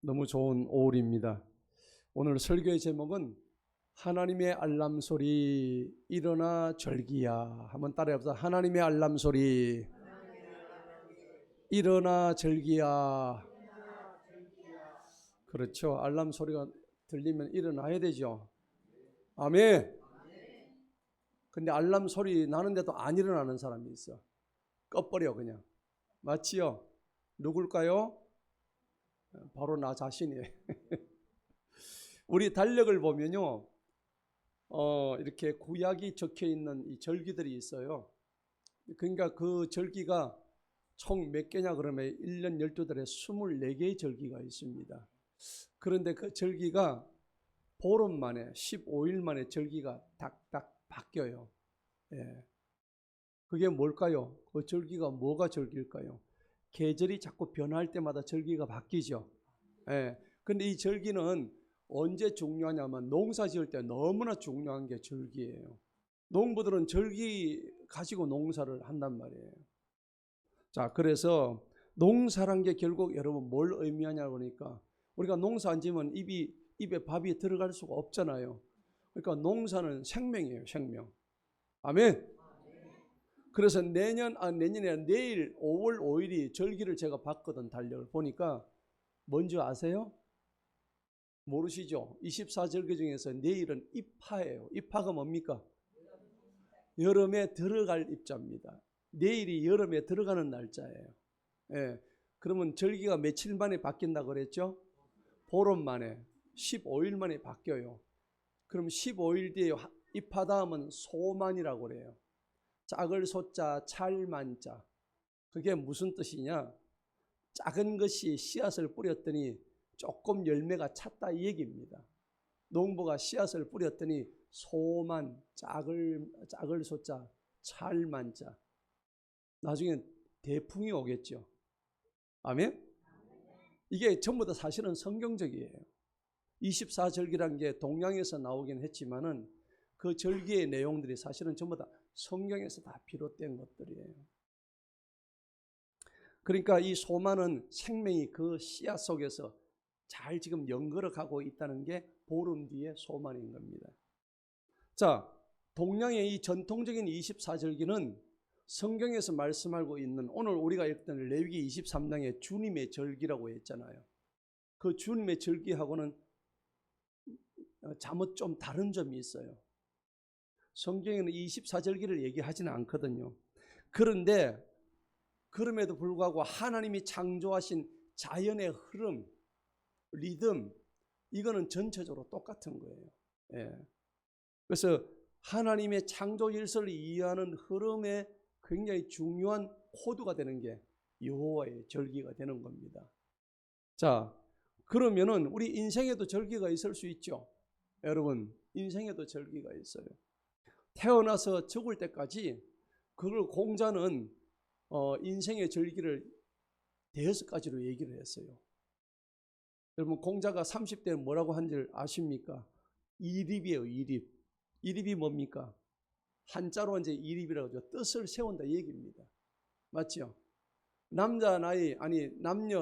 너무 좋은 오후입니다. 오늘 설교의 제목은 하나님의 알람 소리 일어나 절기야. 한번 따라해보자. 하나님의 알람 소리 일어나 절기야. 그렇죠. 알람 소리가 들리면 일어나야 되죠. 아멘. 근데 알람 소리 나는데도 안 일어나는 사람이 있어. 꺼버려 그냥. 맞지요? 누굴까요? 바로 나 자신이에요. 우리 달력을 보면요, 이렇게 구약이 적혀 있는 이 절기들이 있어요. 그러니까 그 절기가 총 몇 개냐 그러면 1년 12달에 24개의 절기가 있습니다. 그런데 그 절기가 보름 만에 15일 만에 절기가 딱딱 바뀌어요. 예. 그게 뭘까요? 그 절기가 뭐가 절기일까요? 계절이 자꾸 변할 때마다 절기가 바뀌죠. 예. 근데 이 절기는 언제 중요하냐면 농사 지을 때 너무나 중요한 게 절기예요. 농부들은 절기 가지고 농사를 한단 말이에요. 자, 그래서 농사란 게 결국 여러분 뭘 의미하냐고 그러니까 우리가 농사 안 지으면 입에 밥이 들어갈 수가 없잖아요. 그러니까 농사는 생명이에요, 생명. 아멘. 그래서 내년에 내일 5월 5일이 절기를 제가 봤거든, 달력을 보니까 뭔지 아세요? 모르시죠? 24절기 중에서 내일은 입하예요. 입하가 뭡니까? 여름에 들어갈 입자입니다. 내일이 여름에 들어가는 날짜예요. 예. 그러면 절기가 며칠 만에 바뀐다고 그랬죠? 보름 만에 15일 만에 바뀌어요. 그럼 15일 뒤에 입하 다음은 소만이라고 그래요. 짝을 소자 찰만자. 그게 무슨 뜻이냐? 작은 것이 씨앗을 뿌렸더니 조금 열매가 찼다 이 얘기입니다. 농부가 씨앗을 뿌렸더니 소만 짝을 소자 찰만자. 나중에 대풍이 오겠죠. 아멘? 이게 전부 다 사실은 성경적이에요. 24절기란 게 동양에서 나오긴 했지만은 그 절기의 내용들이 사실은 전부 다 성경에서 다 비롯된 것들이에요. 그러니까 이 소만은 생명이 그 씨앗 속에서 잘 지금 연걸어 가고 있다는 게 보름 뒤의 소만인 겁니다. 자, 동양의 이 전통적인 24절기는 성경에서 말씀하고 있는 오늘 우리가 읽던 레위기 23장의 주님의 절기라고 했잖아요. 그 주님의 절기하고는 잠옷 좀 다른 점이 있어요. 성경에는 24절기를 얘기하지는 않거든요. 그런데 그럼에도 불구하고 하나님이 창조하신 자연의 흐름, 리듬, 이거는 전체적으로 똑같은 거예요. 예. 그래서 하나님의 창조 질서를 이해하는 흐름에 굉장히 중요한 코드가 되는 게 여호와의 절기가 되는 겁니다. 자, 그러면은 우리 인생에도 절기가 있을 수 있죠. 여러분, 인생에도 절기가 있어요. 태어나서 죽을 때까지 그걸 공자는 인생의 절기를 5가지로 얘기를 했어요. 여러분, 공자가 30대 뭐라고 한 줄 아십니까? 이립이에요, 이립. 이립이 뭡니까? 한자로 이제 이립이라고 하죠. 뜻을 세운다 이 얘기입니다. 맞죠? 남녀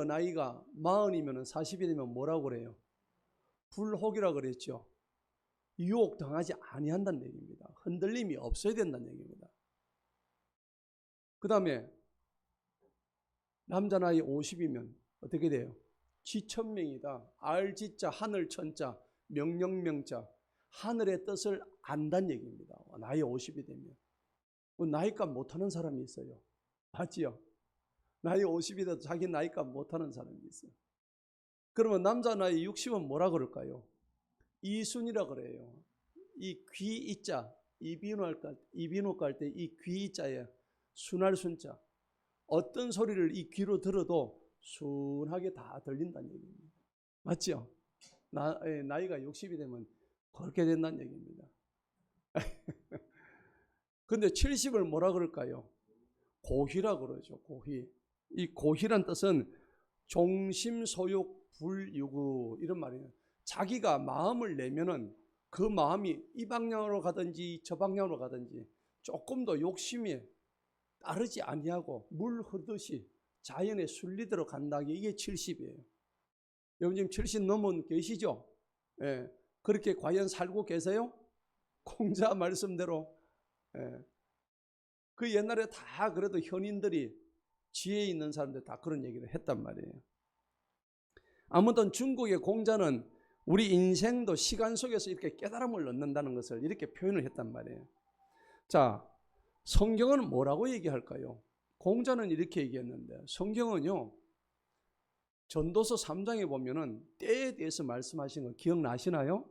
나이가 40이면 40이 되면 뭐라고 그래요? 불혹이라고 그랬죠. 유혹 당하지 아니한다는 얘기입니다. 흔들림이 없어야 된다는 얘기입니다. 그 다음에 남자 나이 50이면 어떻게 돼요? 지천명이다. 알지자 하늘천자 명령명자 하늘의 뜻을 안다는 얘기입니다. 나이 50이 되면 나이값 못하는 사람이 있어요. 맞지요? 나이 50이 돼도 자기 나이값 못하는 사람이 있어요. 그러면 남자 나이 60은 뭐라 그럴까요? 이순이라 그래요. 이 귀이자 이비인후과 할 때 이 귀이자에 순할 순자 어떤 소리를 이 귀로 들어도 순하게 다 들린다는 얘기입니다. 맞죠? 나이가 60이 되면 그렇게 된다는 얘기입니다. 근데 70을 뭐라 그럴까요? 고희라 그러죠. 고희. 이 고희란 뜻은 종심소욕 불유구 이런 말이에요. 자기가 마음을 내면은 그 마음이 이 방향으로 가든지 저 방향으로 가든지 조금 더 욕심이 따르지 아니하고 물 흐르듯이 자연의 순리대로 간다. 이게 70이에요. 여러분 지금 70 넘은 계시죠? 예. 그렇게 과연 살고 계세요? 공자 말씀대로. 예. 그 옛날에 다 그래도 현인들이 지혜 있는 사람들 다 그런 얘기를 했단 말이에요. 아무튼 중국의 공자는 우리 인생도 시간 속에서 이렇게 깨달음을 얻는다는 것을 이렇게 표현을 했단 말이에요. 자, 성경은 뭐라고 얘기할까요? 공자는 이렇게 얘기했는데 성경은요, 전도서 3장에 보면은 때에 대해서 말씀하신 거 기억나시나요?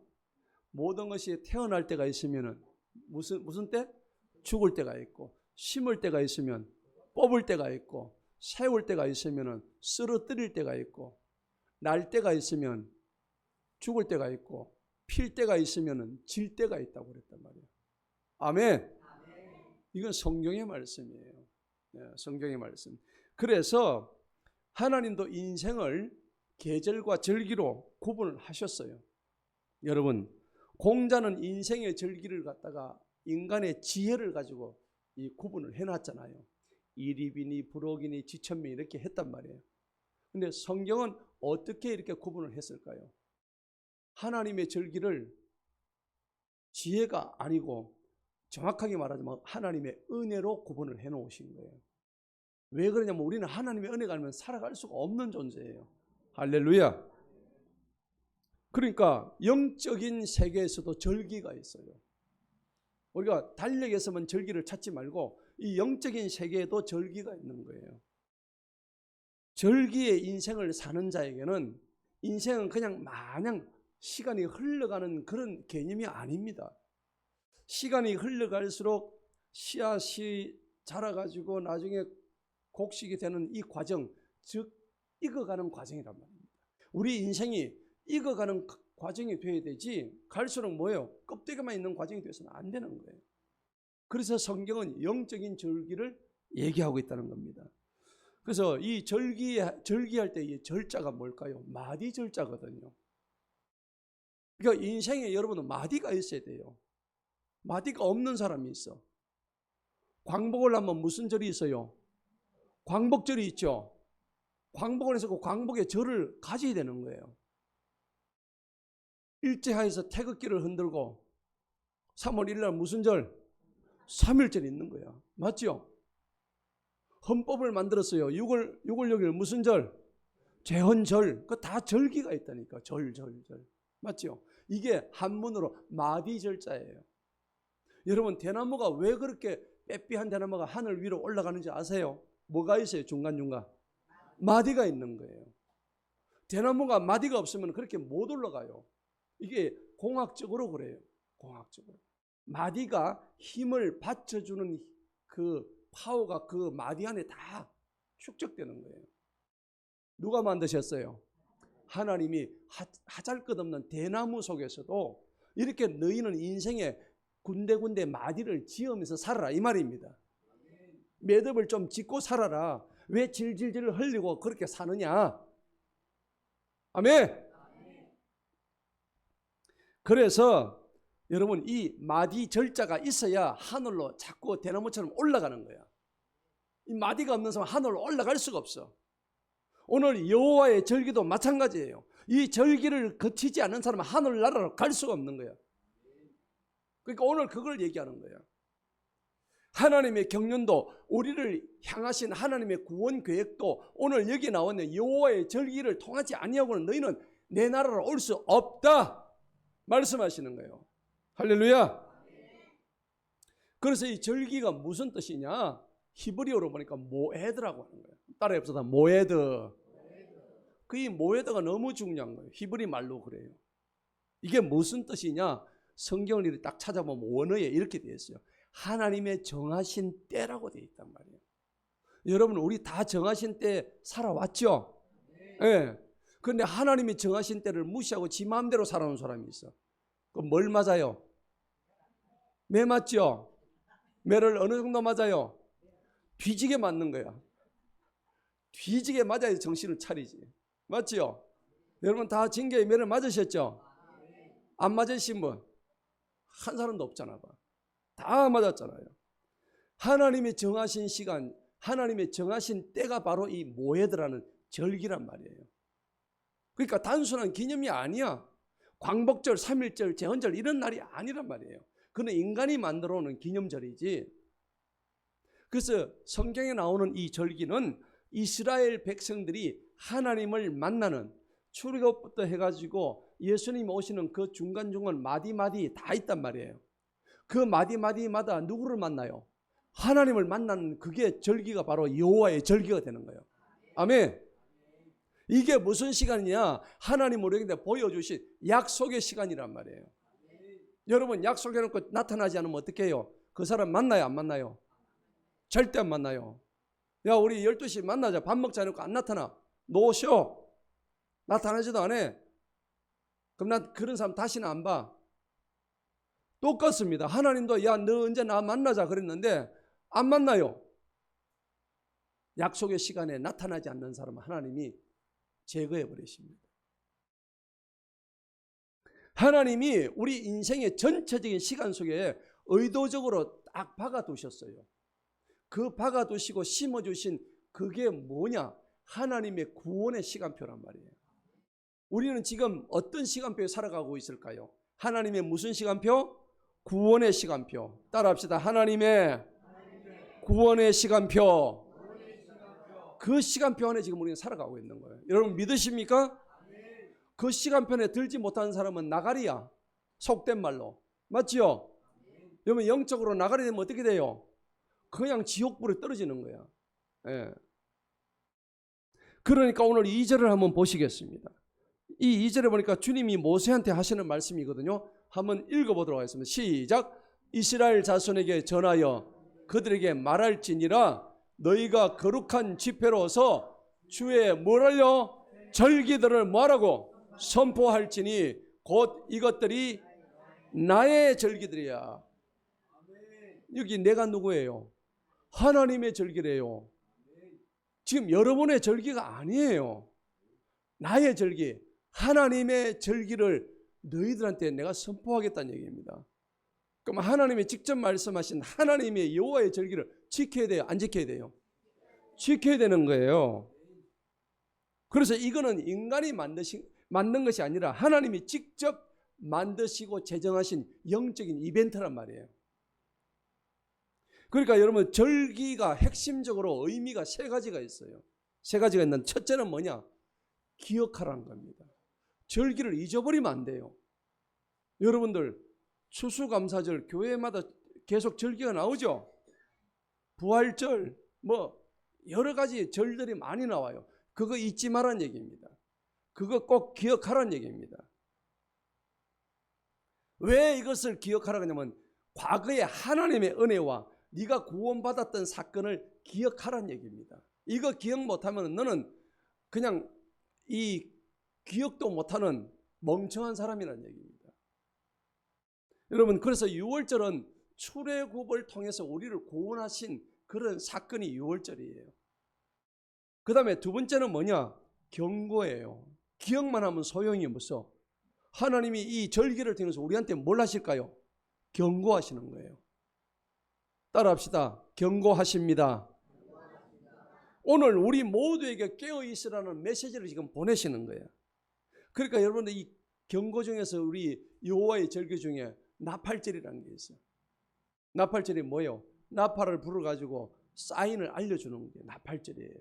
모든 것이 태어날 때가 있으면은 무슨 때? 죽을 때가 있고, 심을 때가 있으면 뽑을 때가 있고, 세울 때가 있으면은 쓰러뜨릴 때가 있고, 날 때가 있으면 죽을 때가 있고, 필 때가 있으면은 질 때가 있다고 그랬단 말이에요. 아멘. 이건 성경의 말씀이에요. 네, 성경의 말씀. 그래서 하나님도 인생을 계절과 절기로 구분을 하셨어요. 여러분, 공자는 인생의 절기를 갖다가 인간의 지혜를 가지고 이 구분을 해놨잖아요. 이립이니 불혹이니 지천미 이렇게 했단 말이에요. 근데 성경은 어떻게 이렇게 구분을 했을까요? 하나님의 절기를 지혜가 아니고 정확하게 말하자면 하나님의 은혜로 구분을 해놓으신 거예요. 왜 그러냐면 우리는 하나님의 은혜가 아니면 살아갈 수가 없는 존재예요. 할렐루야. 그러니까 영적인 세계에서도 절기가 있어요. 우리가 달력에서만 절기를 찾지 말고 이 영적인 세계에도 절기가 있는 거예요. 절기의 인생을 사는 자에게는 인생은 그냥 마냥 시간이 흘러가는 그런 개념이 아닙니다. 시간이 흘러갈수록 씨앗이 자라가지고 나중에 곡식이 되는 이 과정, 즉 익어가는 과정이란 말입니다. 우리 인생이 익어가는 과정이 돼야 되지 갈수록 뭐예요? 껍데기만 있는 과정이 돼서는 안 되는 거예요. 그래서 성경은 영적인 절기를 얘기하고 있다는 겁니다. 그래서 이 절기할 때 이 절자가 뭘까요? 마디 절자거든요. 그러니까 인생에 여러분은 마디가 있어야 돼요. 마디가 없는 사람이 있어. 광복을 하면 무슨 절이 있어요? 광복절이 있죠. 광복을 해서 그 광복의 절을 가져야 되는 거예요. 일제하에서 태극기를 흔들고 3월 1일 날 무슨 절? 3.1절이 있는 거야. 맞죠? 헌법을 만들었어요. 6월 6일 무슨 절? 제헌절. 그 다 절기가 있다니까. 절. 맞죠? 이게 한문으로 마디절자예요. 여러분 대나무가 왜 그렇게 빽빽한 대나무가 하늘 위로 올라가는지 아세요? 뭐가 있어요? 중간중간 마디가 있는 거예요. 대나무가 마디가 없으면 그렇게 못 올라가요. 이게 공학적으로 그래요. 공학적으로 마디가 힘을 받쳐주는 그 파워가 그 마디 안에 다 축적되는 거예요. 누가 만드셨어요? 하나님이 하잘것없는 대나무 속에서도 이렇게 너희는 인생에 군데군데 마디를 지으면서 살아라 이 말입니다. 매듭을 좀 짓고 살아라. 왜 질질질 흘리고 그렇게 사느냐? 아멘. 그래서 여러분 이 마디 절자가 있어야 하늘로 자꾸 대나무처럼 올라가는 거야. 이 마디가 없는 사람은 하늘로 올라갈 수가 없어. 오늘 여호와의 절기도 마찬가지예요. 이 절기를 거치지 않는 사람은 하늘나라로 갈 수가 없는 거야. 그러니까 오늘 그걸 얘기하는 거야. 하나님의 경륜도 우리를 향하신 하나님의 구원 계획도 오늘 여기 나왔네. 여호와의 절기를 통하지 아니하고는 너희는 내 나라로 올 수 없다 말씀하시는 거예요. 할렐루야. 그래서 이 절기가 무슨 뜻이냐? 히브리어로 보니까 모에드라고 하는 거예요. 따라해 봅시다. 모에드. 그 이 모에드가 너무 중요한 거예요. 히브리 말로 그래요. 이게 무슨 뜻이냐? 성경을 딱 찾아보면 원어에 이렇게 되어 있어요. 하나님의 정하신 때라고 되어 있단 말이에요. 여러분 우리 다 정하신 때 살아왔죠? 네. 그런데 하나님이 정하신 때를 무시하고 지 마음대로 살아온 사람이 있어. 그럼 뭘 맞아요? 매 맞죠? 매를 어느 정도 맞아요? 뒤지게 맞는 거야. 뒤지게 맞아야 정신을 차리지. 맞죠? 여러분 다 징계의 매를 맞으셨죠? 안 맞으신 분? 한 사람도 없잖아. 다 맞았잖아요. 하나님이 정하신 시간, 하나님의 정하신 때가 바로 이 모에드라는 절기란 말이에요. 그러니까 단순한 기념이 아니야. 광복절, 3.1절, 제헌절 이런 날이 아니란 말이에요. 그는 인간이 만들어 놓은 기념절이지. 그래서 성경에 나오는 이 절기는 이스라엘 백성들이 하나님을 만나는, 출애굽부터 해가지고 예수님 오시는 그 중간중간 마디마디 다 있단 말이에요. 그 마디마디마다 누구를 만나요? 하나님을 만나는, 그게 절기가 바로 여호와의 절기가 되는 거예요. 아멘. 이게 무슨 시간이냐? 하나님 우리에게 보여주신 약속의 시간이란 말이에요. 여러분, 약속해놓고 나타나지 않으면 어떻게 해요? 그 사람 만나요, 안 만나요? 절대 안 만나요. 야, 우리 12시 만나자, 밥 먹자 해놓고 안 나타나. 노쇼. 나타나지도 않아. 그럼 난 그런 사람 다시는 안 봐. 똑같습니다. 하나님도 야, 너 언제 나 만나자 그랬는데 안 만나요. 약속의 시간에 나타나지 않는 사람은 하나님이 제거해 버리십니다. 하나님이 우리 인생의 전체적인 시간 속에 의도적으로 딱 박아두셨어요. 그 박아두시고 심어주신 그게 뭐냐? 하나님의 구원의 시간표란 말이에요. 우리는 지금 어떤 시간표에 살아가고 있을까요? 하나님의 무슨 시간표? 구원의 시간표. 따라합시다. 하나님의 구원의 시간표. 그 시간표 안에 지금 우리는 살아가고 있는 거예요. 여러분 믿으십니까? 그 시간표에 들지 못하는 사람은 나가리야. 속된 말로. 맞지요? 여러분 영적으로 나가리 되면 어떻게 돼요? 그냥 지옥불에 떨어지는 거야. 예. 그러니까 오늘 2절을 한번 보시겠습니다. 이 2절에 보니까 주님이 모세한테 하시는 말씀이거든요. 한번 읽어보도록 하겠습니다. 시작. 이스라엘 자손에게 전하여 그들에게 말할지니라 너희가 거룩한 집회로서 주의 뭐를요? 절기들을 뭐하라고? 선포할지니 곧 이것들이 나의 절기들이야. 여기 내가 누구예요? 하나님의 절기래요. 지금 여러분의 절기가 아니에요. 나의 절기, 하나님의 절기를 너희들한테 내가 선포하겠다는 얘기입니다. 그럼 하나님이 직접 말씀하신 하나님의 여호와의 절기를 지켜야 돼요? 안 지켜야 돼요? 지켜야 되는 거예요. 그래서 이거는 인간이 만든 것이 아니라 하나님이 직접 만드시고 제정하신 영적인 이벤트란 말이에요. 그러니까 여러분 절기가 핵심적으로 의미가 세 가지가 있어요. 세 가지가 있는데 첫째는 뭐냐? 기억하라는 겁니다. 절기를 잊어버리면 안 돼요. 여러분들 추수감사절 교회마다 계속 절기가 나오죠. 부활절 뭐 여러 가지 절들이 많이 나와요. 그거 잊지 말라는 얘기입니다. 그거 꼭 기억하라는 얘기입니다. 왜 이것을 기억하라고 하냐면 과거의 하나님의 은혜와 네가 구원받았던 사건을 기억하라는 얘기입니다. 이거 기억 못하면 너는 그냥 이 기억도 못하는 멍청한 사람이라는 얘기입니다. 여러분 그래서 6월절은 출애굽을 통해서 우리를 구원하신 그런 사건이 6월절이에요. 그 다음에 두 번째는 뭐냐? 경고예요. 기억만 하면 소용이 없어. 하나님이 이 절기를 통해서 우리한테 뭘 하실까요? 경고하시는 거예요. 따라합시다. 경고하십니다. 오늘 우리 모두에게 깨어있으라는 메시지를 지금 보내시는 거예요. 그러니까 여러분들 이 경고 중에서 우리 여호와의 절기 중에 나팔절이라는 게 있어요. 나팔절이 뭐예요? 나팔을 불어가지고 사인을 알려주는 게 나팔절이에요.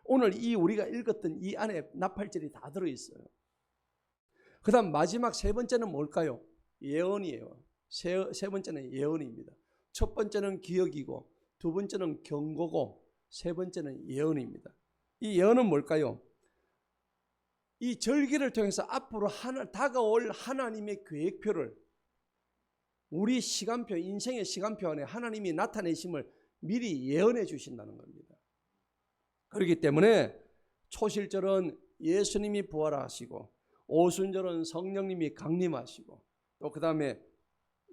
오늘 이 우리가 읽었던 이 안에 나팔절이 다 들어있어요. 그 다음 마지막 세 번째는 뭘까요? 예언이에요. 세 번째는 예언입니다. 첫 번째는 기억이고 두 번째는 경고고 세 번째는 예언입니다. 이 예언은 뭘까요? 이 절기를 통해서 앞으로 다가올 하나님의 계획표를 우리 시간표, 인생의 시간표 안에 하나님이 나타내심을 미리 예언해 주신다는 겁니다. 그렇기 때문에 초실절은 예수님이 부활하시고 오순절은 성령님이 강림하시고 또 그 다음에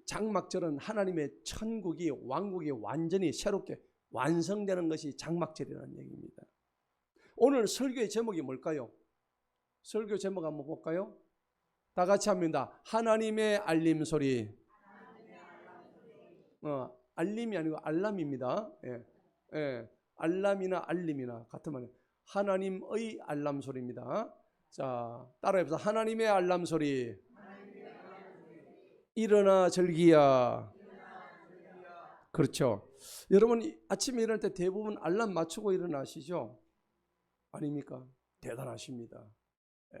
장막절은 하나님의 천국이 왕국이 완전히 새롭게 완성되는 것이 장막절이라는 얘기입니다. 오늘 설교의 제목이 뭘까요? 설교 제목 한번 볼까요? 다 같이 합니다. 하나님의 알림소리. 알림이 아니고 알람입니다. 알람이나 알림이나 같은 말이에요. 하나님의 알람 소리입니다. 자, 따라해보세요. 하나님의 알람 소리. 일어나 절기야. 그렇죠. 여러분 아침에 일어날 때 대부분 알람 맞추고 일어나시죠? 아닙니까? 대단하십니다. 예,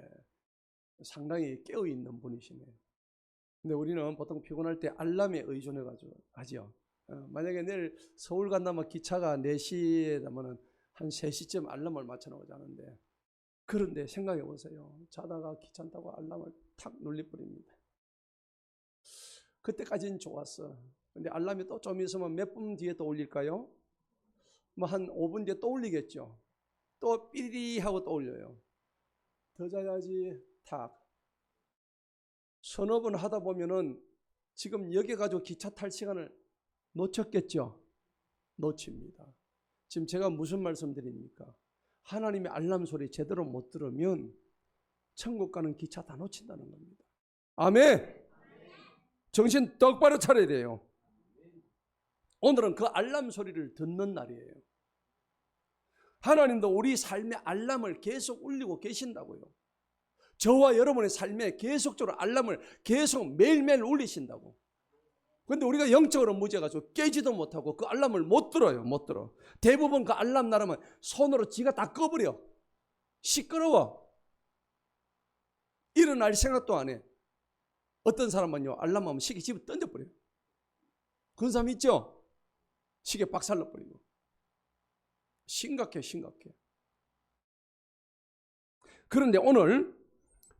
상당히 깨어있는 분이시네요. 근데 우리는 보통 피곤할 때 알람에 의존해가지고 하죠. 만약에 내일 서울 간다면 기차가 4시에 나면은 한 3시쯤 알람을 맞춰놓고 자는데, 그런데 생각해 보세요. 자다가 기차 타고 알람을 탁 눌러버립니다. 그때까지는 좋았어. 근데 알람이 또 좀 있으면 몇 분 뒤에 또 울릴까요? 뭐 한 5분 뒤에 또 울리겠죠. 또 삐리리 하고 또 울려요. 더 자야지. 탁. 서너 번 하다 보면은 지금 여기 가지고 기차 탈 시간을 놓쳤겠죠? 놓칩니다. 지금 제가 무슨 말씀 드립니까? 하나님의 알람 소리 제대로 못 들으면 천국 가는 기차 다 놓친다는 겁니다. 아멘! 정신 똑바로 차려야 돼요. 오늘은 그 알람 소리를 듣는 날이에요. 하나님도 우리 삶의 알람을 계속 울리고 계신다고요. 저와 여러분의 삶에 계속적으로 알람을 계속 매일매일 울리신다고. 그런데 우리가 영적으로 무죄가지고 깨지도 못하고 그 알람을 못 들어요. 못 들어. 대부분 그 알람 나르면 손으로 지가 다 꺼버려. 시끄러워. 일어날 생각도 안 해. 어떤 사람은요, 알람하면 시계 집에 던져버려요. 그런 사람 있죠? 시계 박살나버리고. 심각해, 심각해. 그런데 오늘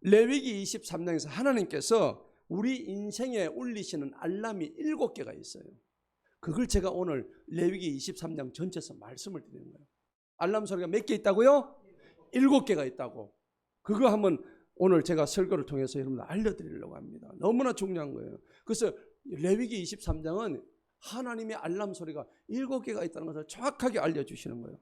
레위기 23장에서 하나님께서 우리 인생에 울리시는 알람이 7개가 있어요. 그걸 제가 오늘 레위기 23장 전체에서 말씀을 드리는 거예요. 알람 소리가 몇 개 있다고요? 7개가 있다고. 그거 한번 오늘 제가 설교를 통해서 여러분들 알려드리려고 합니다. 너무나 중요한 거예요. 그래서 레위기 23장은 하나님의 알람 소리가 7개가 있다는 것을 정확하게 알려주시는 거예요.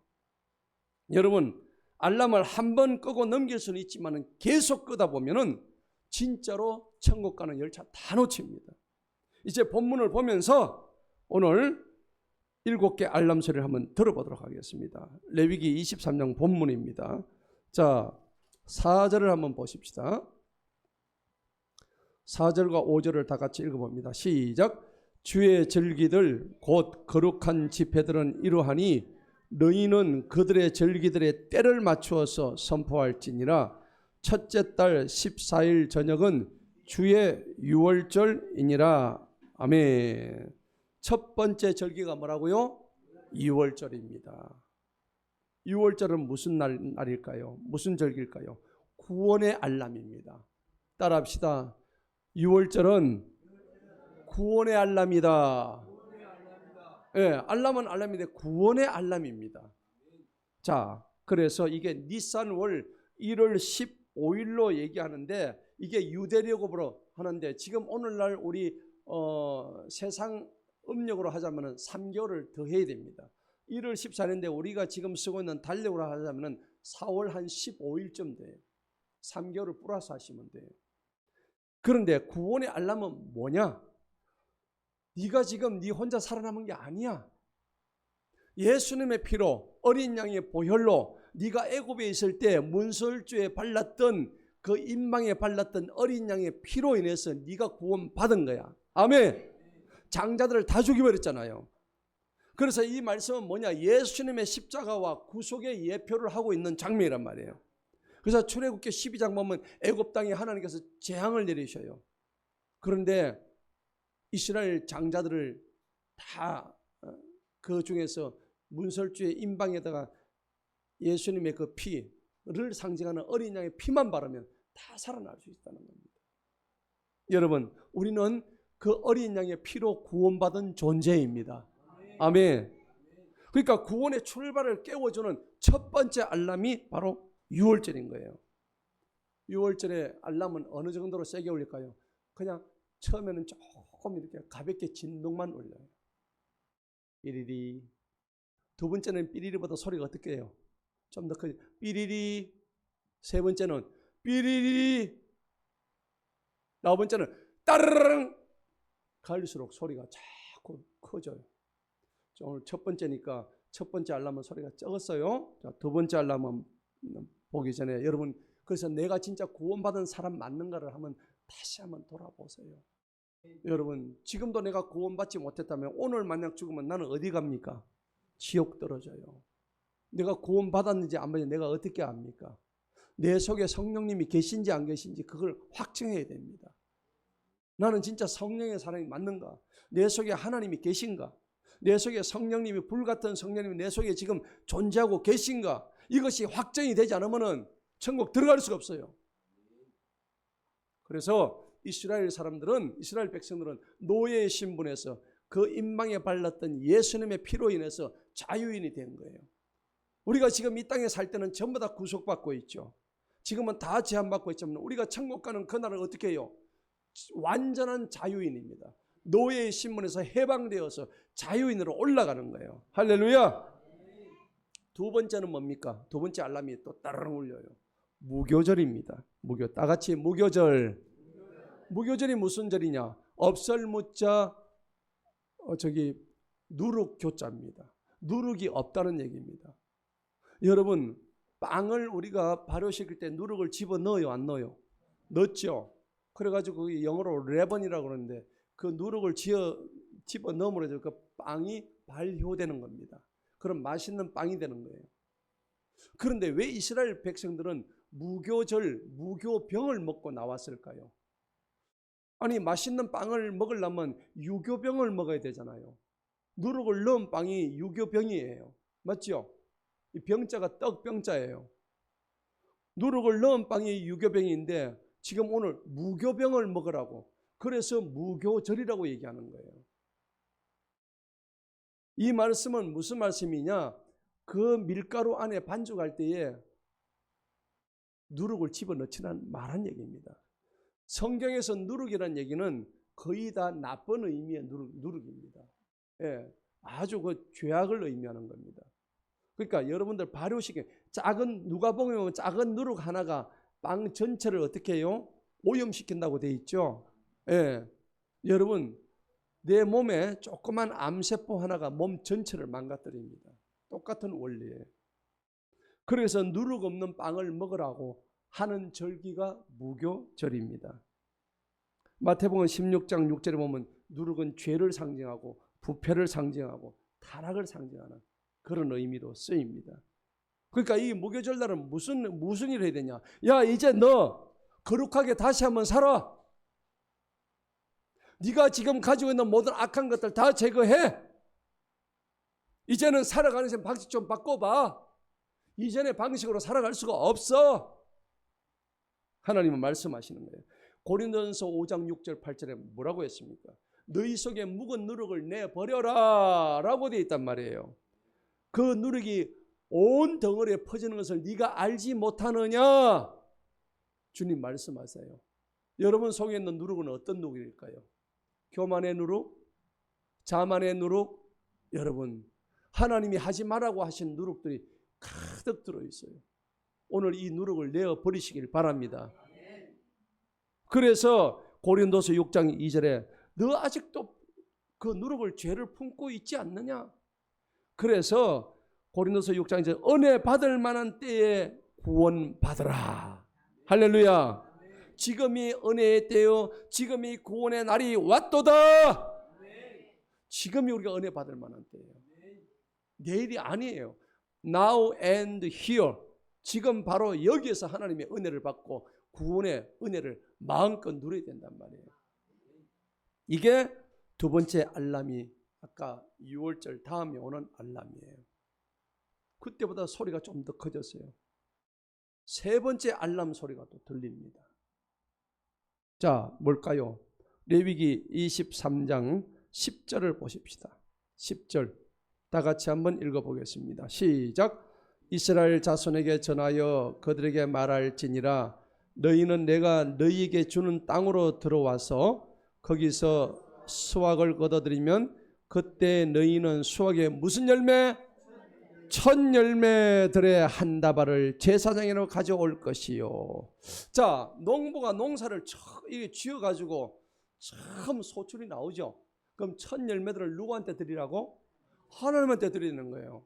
여러분, 알람을 한 번 끄고 넘길 수는 있지만 계속 끄다 보면은 진짜로 천국 가는 열차 다 놓칩니다. 이제 본문을 보면서 오늘 7개 알람 소리를 한번 들어보도록 하겠습니다. 레위기 23장 본문입니다. 자, 4절을 한번 보십시다. 4절과 5절을 다 같이 읽어봅니다. 시작. 주의 절기들 곧 거룩한 집회들은 이러하니 너희는 그들의 절기들의 때를 맞추어서 선포할지니라. 첫째 달 14일 저녁은 주의 유월절이니라. 아멘. 첫 번째 절기가 뭐라고요? 유월절입니다. 유월절은 무슨 날일까요? 무슨 절기일까요? 구원의 알람입니다. 따라합시다. 유월절은 구원의 알람이다. 예, 알람은 알람인데 구원의 알람입니다. 자, 그래서 이게 니산월 1월 15일로 얘기하는데 이게 유대력으로 하는데 지금 오늘날 우리 세상 음력으로 하자면 3개월을 더 해야 됩니다. 1월 14일인데 우리가 지금 쓰고 있는 달력으로 하자면 4월 한 15일쯤 돼요. 3개월을 플러스 하시면 돼요. 그런데 구원의 알람은 뭐냐? 네가 지금 네 혼자 살아남은 게 아니야. 예수님의 피로 어린 양의 보혈로 네가 애굽에 있을 때 문설주에 발랐던 그 임방에 발랐던 어린 양의 피로 인해서 네가 구원받은 거야. 아멘. 장자들을 다 죽여버렸잖아요. 그래서 이 말씀은 뭐냐? 예수님의 십자가와 구속의 예표를 하고 있는 장면이란 말이에요. 그래서 출애굽기 12장 보면 애굽 땅에 하나님께서 재앙을 내리셔요. 그런데 이스라엘 장자들을 다 그 중에서 문설주의 임방에다가 예수님의 그 피를 상징하는 어린 양의 피만 바르면 다 살아날 수 있다는 겁니다. 여러분, 우리는 그 어린 양의 피로 구원받은 존재입니다. 아멘. 그러니까 구원의 출발을 깨워주는 첫 번째 알람이 바로 유월절인 거예요. 유월절에 알람은 어느 정도로 세게 울릴까요? 그냥 처음에는 조금 이렇게 가볍게 진동만 울려요. 삐리리. 두 번째는 삐리리보다 소리가 어떻게 해요? 좀 더 크게 삐리리. 세 번째는 삐리리. 네 번째는 따르릉. 갈수록 소리가 자꾸 커져요. 오늘 첫 번째니까 첫 번째 알람은 소리가 적었어요. 자, 두 번째 알람은 보기 전에 여러분 그래서 내가 진짜 구원받은 사람 맞는가를 한번 다시 한번 돌아보세요. 여러분, 지금도 내가 구원받지 못했다면 오늘 만약 죽으면 나는 어디 갑니까? 지옥 떨어져요. 내가 구원받았는지 안 받았는지 내가 어떻게 압니까? 내 속에 성령님이 계신지 안 계신지 그걸 확증해야 됩니다. 나는 진짜 성령의 사람이 맞는가? 내 속에 하나님이 계신가? 내 속에 성령님이, 불같은 성령님이 내 속에 지금 존재하고 계신가? 이것이 확정이 되지 않으면 천국 들어갈 수가 없어요. 그래서 이스라엘 백성들은 노예의 신분에서 그 임망에 발랐던 예수님의 피로 인해서 자유인이 된 거예요. 우리가 지금 이 땅에 살 때는 전부 다 구속받고 있죠. 지금은 다 제한받고 있지만 우리가 천국 가는 그날은 어떻게 해요? 완전한 자유인입니다. 노예의 신분에서 해방되어서 자유인으로 올라가는 거예요. 할렐루야. 두 번째는 뭡니까? 두 번째 알람이 또 따르릉 울려요. 무교절입니다. 다 같이 무교절. 무교절이 무슨 절이냐? 업설무자 누룩교자입니다. 누룩이 없다는 얘기입니다. 여러분, 빵을 우리가 발효시킬 때 누룩을 집어넣어요, 안 넣어요? 넣죠. 그래가지고 영어로 레번이라고 그러는데 그 누룩을 집어넣음으로 해서 그 빵이 발효되는 겁니다. 그럼 맛있는 빵이 되는 거예요. 그런데 왜 이스라엘 백성들은 무교병을 먹고 나왔을까요? 아니, 맛있는 빵을 먹으려면 유교병을 먹어야 되잖아요. 누룩을 넣은 빵이 유교병이에요. 맞죠? 이 병자가 떡병자예요. 누룩을 넣은 빵이 유교병인데 지금 오늘 무교병을 먹으라고, 그래서 무교절이라고 얘기하는 거예요. 이 말씀은 무슨 말씀이냐? 그 밀가루 안에 반죽할 때에 누룩을 집어넣지는 말한 얘기입니다. 성경에서 누룩이라는 얘기는 거의 다 나쁜 의미의 누룩입니다. 예, 아주 그 죄악을 의미하는 겁니다. 그러니까 여러분들 발효시킨 누가복음에 작은 누룩 하나가 빵 전체를 어떻게 해요? 오염시킨다고 돼 있죠. 예, 여러분, 내 몸에 조그만 암세포 하나가 몸 전체를 망가뜨립니다. 똑같은 원리예요. 그래서 누룩 없는 빵을 먹으라고 하는 절기가 무교절입니다. 마태복음 16장 6절에 보면 누룩은 죄를 상징하고 부패를 상징하고 타락을 상징하는 그런 의미로 쓰입니다. 그러니까 이 무교절날은 무슨 일을 해야 되냐? 야, 이제 너 거룩하게 다시 한번 살아. 네가 지금 가지고 있는 모든 악한 것들 다 제거해. 이제는 살아가는 방식 좀 바꿔봐. 이전의 방식으로 살아갈 수가 없어. 하나님은 말씀하시는 거예요. 고린도전서 5장 6절 8절에 뭐라고 했습니까? 너희 속에 묵은 누룩을 내버려라 라고 되어 있단 말이에요. 그 누룩이 온 덩어리에 퍼지는 것을 네가 알지 못하느냐? 주님 말씀하세요. 여러분 속에 있는 누룩은 어떤 누룩일까요? 교만의 누룩? 자만의 누룩? 여러분, 하나님이 하지 말라고 하신 누룩들이 가득 들어있어요. 오늘 이 누룩을 내어버리시길 바랍니다. 그래서 고린도서 6장 2절에 너 아직도 그 누룩을 죄를 품고 있지 않느냐? 그래서 고린도서 6장 2절 은혜 받을 만한 때에 구원받으라. 할렐루야. 지금이 은혜의 때요, 지금이 구원의 날이 왔도다. 지금이 우리가 은혜 받을 만한 때예요. 내일이 아니에요. Now and here. 지금 바로 여기에서 하나님의 은혜를 받고 구원의 은혜를 마음껏 누려야 된단 말이에요. 이게 두 번째 알람이 아까 6월절 다음에 오는 알람이에요. 그때보다 소리가 좀 더 커졌어요. 세 번째 알람 소리가 또 들립니다. 자, 뭘까요? 레위기 23장 10절을 보십시다. 10절 다 같이 한번 읽어보겠습니다. 시작. 이스라엘 자손에게 전하여 그들에게 말할지니라 너희는 내가 너희에게 주는 땅으로 들어와서 거기서 수확을 거둬들이면 그때 너희는 수확의 무슨 열매? 첫 열매들의 한 다발을 제사장으로 가져올 것이요. 자, 농부가 농사를 지어가지고 참 소출이 나오죠. 그럼 첫 열매들을 누구한테 드리라고? 하나님한테 드리는 거예요.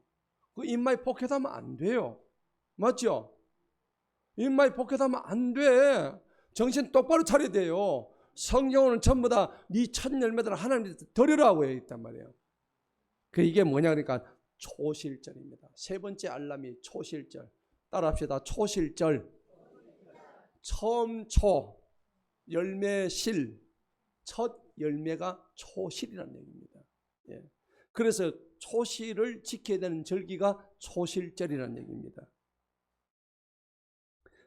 그 인마이 포켓하면 안 돼요. 맞죠? 입마에 포켓하면 안 돼. 정신 똑바로 차려야 돼요. 성경은 전부 다 네 첫 열매들을 하나님한테 드리라고 했단 말이에요. 이게 뭐냐 그러니까 초실절입니다. 세 번째 알람이 초실절. 따라합시다. 초실절. 처음 초, 열매 실, 첫 열매가 초실이라는 얘기입니다. 예. 그래서 초실을 지켜야 되는 절기가 초실절이라는 얘기입니다.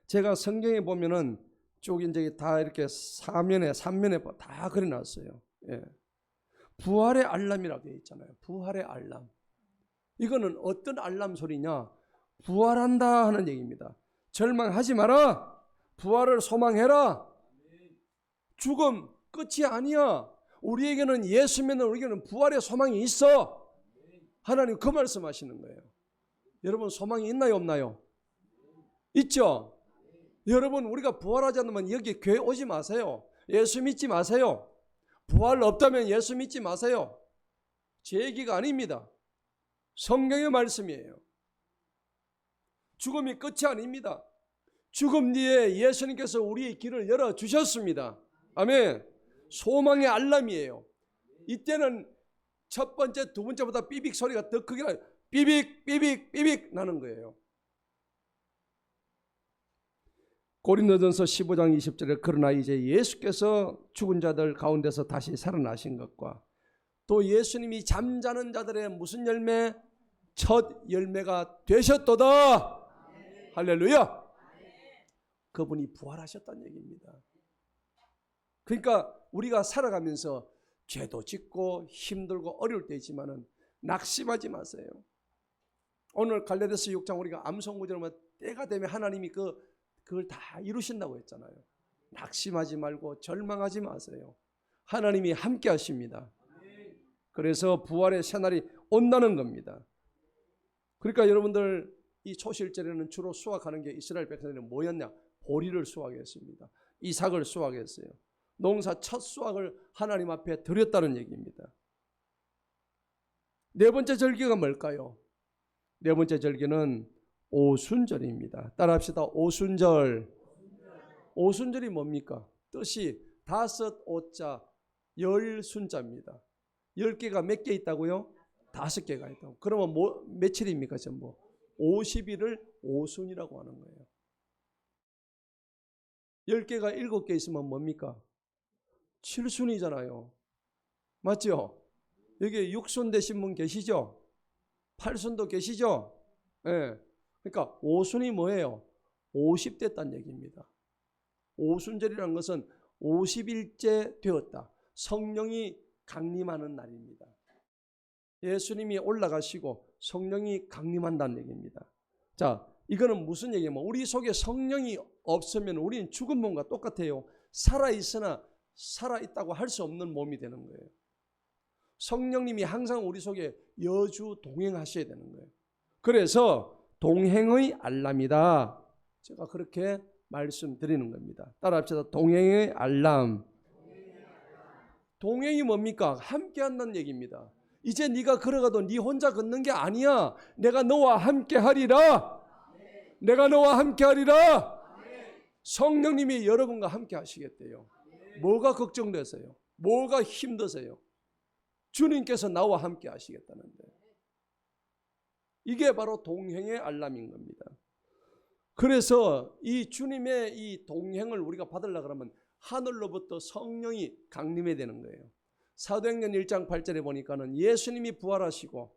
제가 성경에 보면은 쭉 이제 다 이렇게 삼면에 다 그려놨어요. 예. 부활의 알람이라고 되어 있잖아요. 부활의 알람. 이거는 어떤 알람 소리냐? 부활한다 하는 얘기입니다. 절망하지 마라. 부활을 소망해라. 죽음 끝이 아니야. 우리에게는 예수 믿는 우리에게는 부활의 소망이 있어. 하나님 그 말씀하시는 거예요. 여러분 소망이 있나요 없나요? 있죠. 여러분 우리가 부활하지 않으면 여기 교회 오지 마세요. 예수 믿지 마세요. 부활 없다면 예수 믿지 마세요. 제 얘기가 아닙니다. 성경의 말씀이에요. 죽음이 끝이 아닙니다. 죽음 뒤에 예수님께서 우리의 길을 열어주셨습니다. 아멘. 소망의 알람이에요. 이때는 첫 번째, 두 번째보다 삐빅 소리가 더 크게 나요. 삐빅, 삐빅, 삐빅 나는 거예요. 고린도전서 15장 20절에 그러나 이제 예수께서 죽은 자들 가운데서 다시 살아나신 것과 또 예수님이 잠자는 자들의 무슨 열매? 첫 열매가 되셨도다. 할렐루야. 그분이 부활하셨다는 얘기입니다. 그러니까 우리가 살아가면서 죄도 짓고 힘들고 어려울 때 있지만은 낙심하지 마세요. 오늘 갈라디아서 6장 우리가 암송구절만 때가 되면 하나님이 그걸 다 이루신다고 했잖아요. 낙심하지 말고 절망하지 마세요. 하나님이 함께 하십니다. 그래서 부활의 새날이 온다는 겁니다. 그러니까 여러분들 이 초실절에는 주로 수확하는 게 이스라엘 백성들은 뭐였냐? 보리를 수확했습니다. 이삭을 수확했어요. 농사 첫 수확을 하나님 앞에 드렸다는 얘기입니다. 네 번째 절기가 뭘까요? 네 번째 절기는 오순절입니다. 따라합시다. 오순절. 오순절이 뭡니까? 뜻이 다섯 오자 열 순자입니다. 10개가 몇 개 있다고요? 5개가 있다고. 그러면 며칠입니까? 전부 50일을 오순이라고 하는 거예요. 10개가 7개 있으면 뭡니까? 7순이잖아요. 맞죠? 여기 6순 되신 분 계시죠? 8순도 계시죠? 예. 그러니까 오순이 뭐예요? 50됐다는 얘기입니다. 오순절이라는 것은 50일째 되었다. 성령이 강림하는 날입니다. 예수님이 올라가시고 성령이 강림한다는 얘기입니다. 자, 이거는 무슨 얘기냐면 우리 속에 성령이 없으면 우리는 죽은 몸과 똑같아요. 살아있으나 살아있다고 할 수 없는 몸이 되는 거예요. 성령님이 항상 우리 속에 여주 동행하셔야 되는 거예요. 그래서 동행의 알람이다. 제가 그렇게 말씀드리는 겁니다. 따라합시다. 동행의 알람. 동행이 뭡니까? 함께 한다는 얘기입니다. 이제 네가 걸어가도 네 혼자 걷는 게 아니야. 내가 너와 함께 하리라. 내가 너와 함께 하리라. 성령님이 여러분과 함께 하시겠대요. 뭐가 걱정되세요? 뭐가 힘드세요? 주님께서 나와 함께 하시겠다는데. 이게 바로 동행의 알람인 겁니다. 그래서 이 주님의 이 동행을 우리가 받으려고 그러면 하늘로부터 성령이 강림해야 되는 거예요. 사도행전 1장 8절에 보니까는 예수님이 부활하시고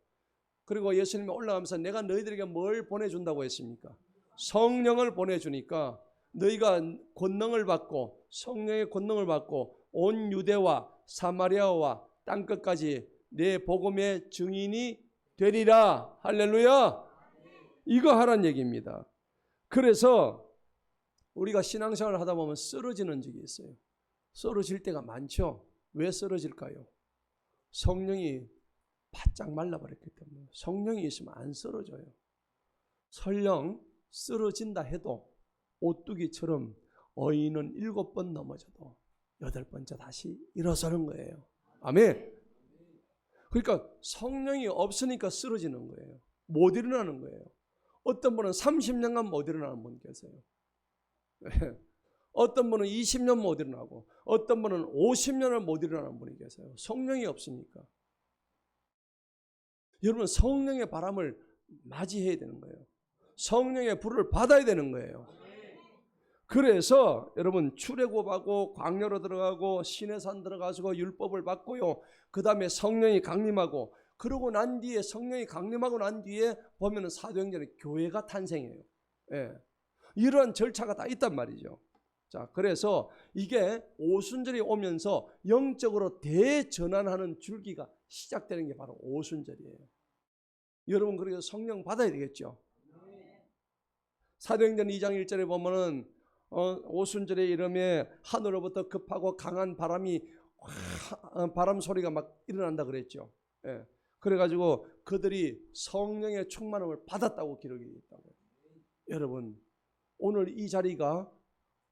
그리고 예수님이 올라가면서 내가 너희들에게 뭘 보내준다고 했습니까? 성령을 보내주니까 너희가 권능을 받고 성령의 권능을 받고 온 유대와 사마리아와 땅끝까지 내 복음의 증인이 되리라. 할렐루야. 이거 하란 얘기입니다. 그래서 우리가 신앙생활을 하다 보면 쓰러지는 적이 있어요. 쓰러질 때가 많죠. 왜 쓰러질까요? 성령이 바짝 말라버렸기 때문에. 성령이 있으면 안 쓰러져요. 설령 쓰러진다 해도 오뚜기처럼 어인은 7번 넘어져도 8번째 다시 일어서는 거예요. 아멘. 그러니까 성령이 없으니까 쓰러지는 거예요. 못 일어나는 거예요. 어떤 분은 30년간 못 일어나는 분 계세요. 어떤 분은 20년 못 일어나고 어떤 분은 50년을 못 일어나는 분이 계세요. 성령이 없으니까. 여러분 성령의 바람을 맞이해야 되는 거예요. 성령의 불을 받아야 되는 거예요. 그래서 여러분 출애굽하고 광야로 들어가고 시내산 들어가서 율법을 받고요. 그 다음에 성령이 강림하고 그러고 난 뒤에 성령이 강림하고 난 뒤에 보면은 사도행전에 교회가 탄생해요. 예. 이러한 절차가 다 있단 말이죠. 자, 그래서 이게 오순절이 오면서 영적으로 대전환하는 줄기가 시작되는 게 바로 오순절이에요. 여러분 그래서 성령 받아야 되겠죠. 사도행전 2장 1절에 보면은 오순절에 이름에 하늘로부터 급하고 강한 바람이 바람 소리가 막 일어난다 그랬죠. 예. 그래가지고 그들이 성령의 충만함을 받았다고 기록이 있다고. 여러분 오늘 이 자리가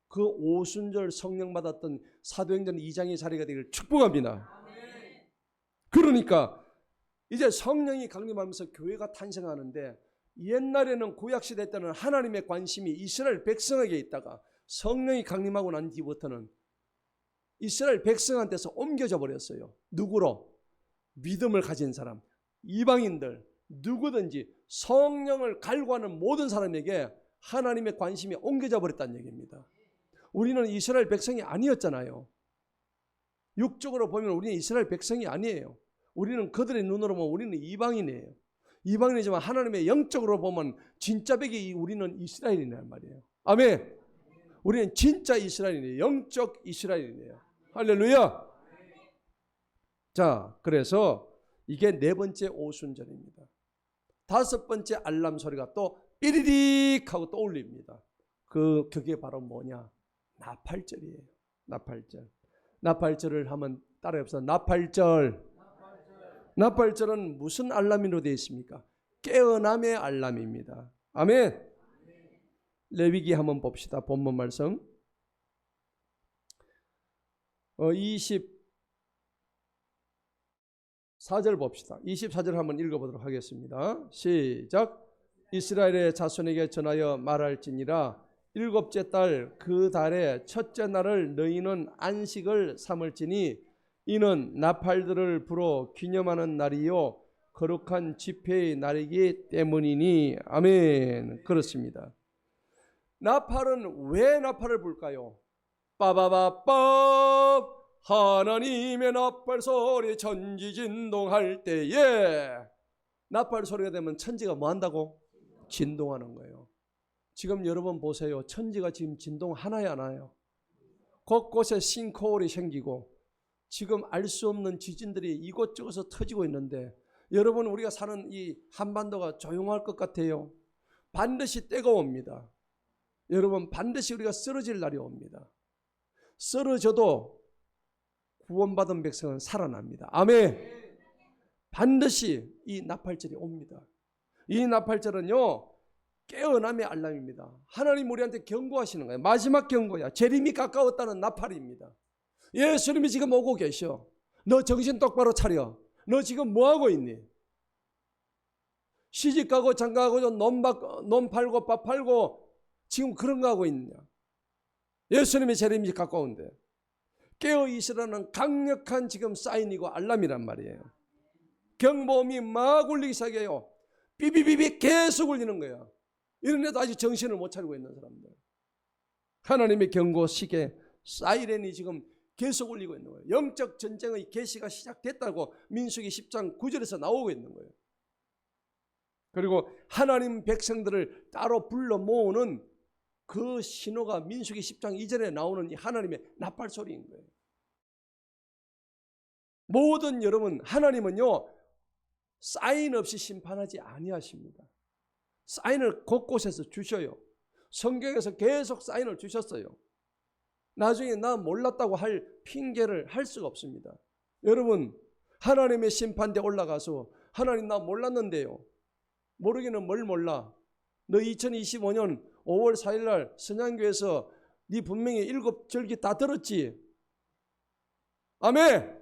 그 오순절 성령 받았던 사도행전 2장의 자리가 되기를 축복합니다. 그러니까 이제 성령이 강림하면서 교회가 탄생하는데 옛날에는 구약시대 때는 하나님의 관심이 이스라엘 백성에게 있다가 성령이 강림하고 난 뒤부터는 이스라엘 백성한테서 옮겨져 버렸어요. 누구로? 믿음을 가진 사람, 이방인들, 누구든지 성령을 갈구하는 모든 사람에게 하나님의 관심이 옮겨져 버렸다는 얘기입니다. 우리는 이스라엘 백성이 아니었잖아요. 육적으로 보면 우리는 이스라엘 백성이 아니에요. 우리는 그들의 눈으로 보면 우리는 이방인이에요. 이방인이지만 하나님의 영적으로 보면 진짜 백이 우리는 이스라엘이란 말이에요. 아멘. 우리는 진짜 이스라엘이에요. 영적 이스라엘이에요. 할렐루야. 자, 그래서 이게 네 번째 오순절입니다. 다섯 번째 알람 소리가 또 삐리릭 하고 또 울립니다. 그게 바로 뭐냐? 나팔절이에요. 나팔절. 나팔절을 하면 따라해보세요. 나팔절. 나팔절은 무슨 알람으로 되어 있습니까? 깨어남의 알람입니다. 아멘. 레위기 한번 봅시다. 본문 말씀 24절 봅시다. 24절 한번 읽어보도록 하겠습니다. 시작. 이스라엘의 자손에게 전하여 말할지니라 일곱째 달 그 달의 첫째 날을 너희는 안식을 삼을지니 이는 나팔들을 불어 기념하는 날이요 거룩한 집회의 날이기 때문이니. 아멘. 그렇습니다. 나팔은 왜 나팔을 불까요? 빠바바빠 하나님의 나팔 소리 천지진동할 때에 나팔 소리가 되면 천지가 뭐 한다고? 진동하는 거예요. 지금 여러분 보세요. 천지가 지금 진동하나요 안 하나요? 곳곳에 싱크홀이 생기고 지금 알 수 없는 지진들이 이곳저곳에서 터지고 있는데 여러분 우리가 사는 이 한반도가 조용할 것 같아요? 반드시 때가 옵니다. 여러분 반드시 우리가 쓰러질 날이 옵니다. 쓰러져도 구원받은 백성은 살아납니다. 아멘. 반드시 이 나팔절이 옵니다. 이 나팔절은요 깨어남의 알람입니다. 하나님 우리한테 경고하시는 거예요. 마지막 경고야. 재림이 가까웠다는 나팔입니다. 예수님이 지금 오고 계셔. 너 정신 똑바로 차려. 너 지금 뭐하고 있니? 시집가고 장가가고 논 팔고 밥 팔고 지금 그런 거 하고 있느냐? 예수님의 재림이 가까운데 깨어 있으라는 강력한 지금 사인이고 알람이란 말이에요. 경보음이 막 울리기 시작해요. 삐비비비 계속 울리는 거야. 이런데도 아직 정신을 못 차리고 있는 사람들. 하나님의 경고 시계 사이렌이 지금 계속 울리고 있는 거예요. 영적 전쟁의 계시가 시작됐다고 민수기 10장 9절에서 나오고 있는 거예요. 그리고 하나님 백성들을 따로 불러 모으는 그 신호가 민수기 10장 2절에 나오는 이 하나님의 나팔 소리인 거예요. 모든 여러분 하나님은요 사인 없이 심판하지 아니하십니다. 사인을 곳곳에서 주셔요. 성경에서 계속 사인을 주셨어요. 나중에 나 몰랐다고 할 핑계를 할 수가 없습니다. 여러분 하나님의 심판대 올라가서 하나님 나 몰랐는데요. 모르기는 뭘 몰라. 너 2025년 5월 4일 날 선양교에서 네 분명히 7절기 다 들었지? 아멘.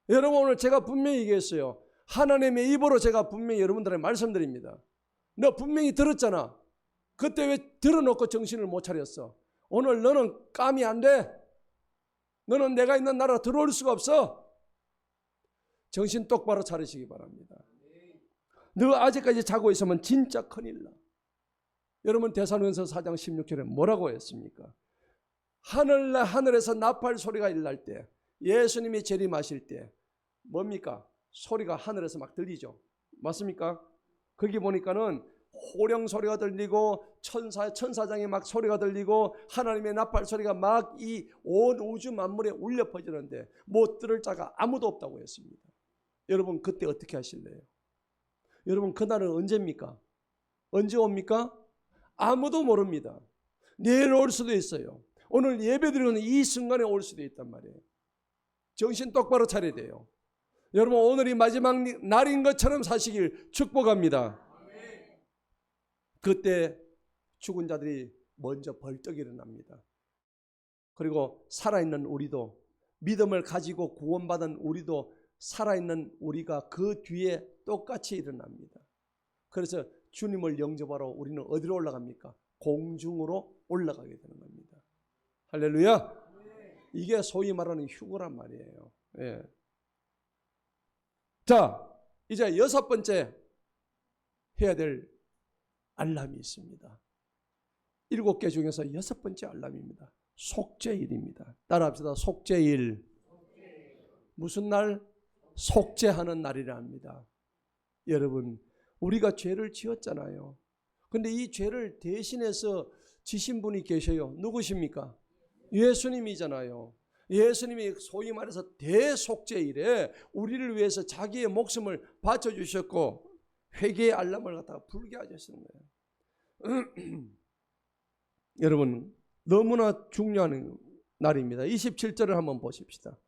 여러분 오늘 제가 분명히 얘기했어요. 하나님의 입으로 제가 분명히 여러분들에게 말씀드립니다. 너 분명히 들었잖아. 그때 왜 들어놓고 정신을 못 차렸어? 오늘 너는 감이 안 돼. 너는 내가 있는 나라 들어올 수가 없어. 정신 똑바로 차리시기 바랍니다. 너 아직까지 자고 있으면 진짜 큰일 나. 여러분 데살로니가서 4장 16절에 뭐라고 했습니까? 하늘에서 나팔 소리가 일날 때, 예수님이 재림하실 때 뭡니까? 소리가 하늘에서 막 들리죠. 맞습니까? 거기 보니까는 호령 소리가 들리고 천사장의 막 소리가 들리고 하나님의 나팔 소리가 막 이 온 우주 만물에 울려 퍼지는데 못 들을 자가 아무도 없다고 했습니다. 여러분 그때 어떻게 하실래요? 여러분 그날은 언제입니까? 언제 옵니까? 아무도 모릅니다. 내일 올 수도 있어요. 오늘 예배드리는 이 순간에 올 수도 있단 말이에요. 정신 똑바로 차려야 돼요. 여러분 오늘이 마지막 날인 것처럼 사시길 축복합니다. 그때 죽은 자들이 먼저 벌떡 일어납니다. 그리고 살아있는 우리도, 믿음을 가지고 구원받은 우리도, 살아있는 우리가 그 뒤에 똑같이 일어납니다. 그래서 주님을 영접하러 우리는 어디로 올라갑니까? 공중으로 올라가게 되는 겁니다. 할렐루야. 이게 소위 말하는 휴거란 말이에요. 예. 자, 이제 6번째 해야 될 알람이 있습니다. 7개 중에서 6번째 알람입니다. 속죄일입니다. 따라합시다. 속죄일. 무슨 날? 속죄하는 날이라 합니다. 여러분 우리가 죄를 지었잖아요. 근데 이 죄를 대신해서 지신 분이 계셔요. 누구십니까? 예수님이잖아요. 예수님이 소위 말해서 대속죄일에 우리를 위해서 자기의 목숨을 바쳐주셨고 회개의 알람을 갖다가 불게 하셨는 거예요. 여러분 너무나 중요한 날입니다. 27절을 한번 보십시다.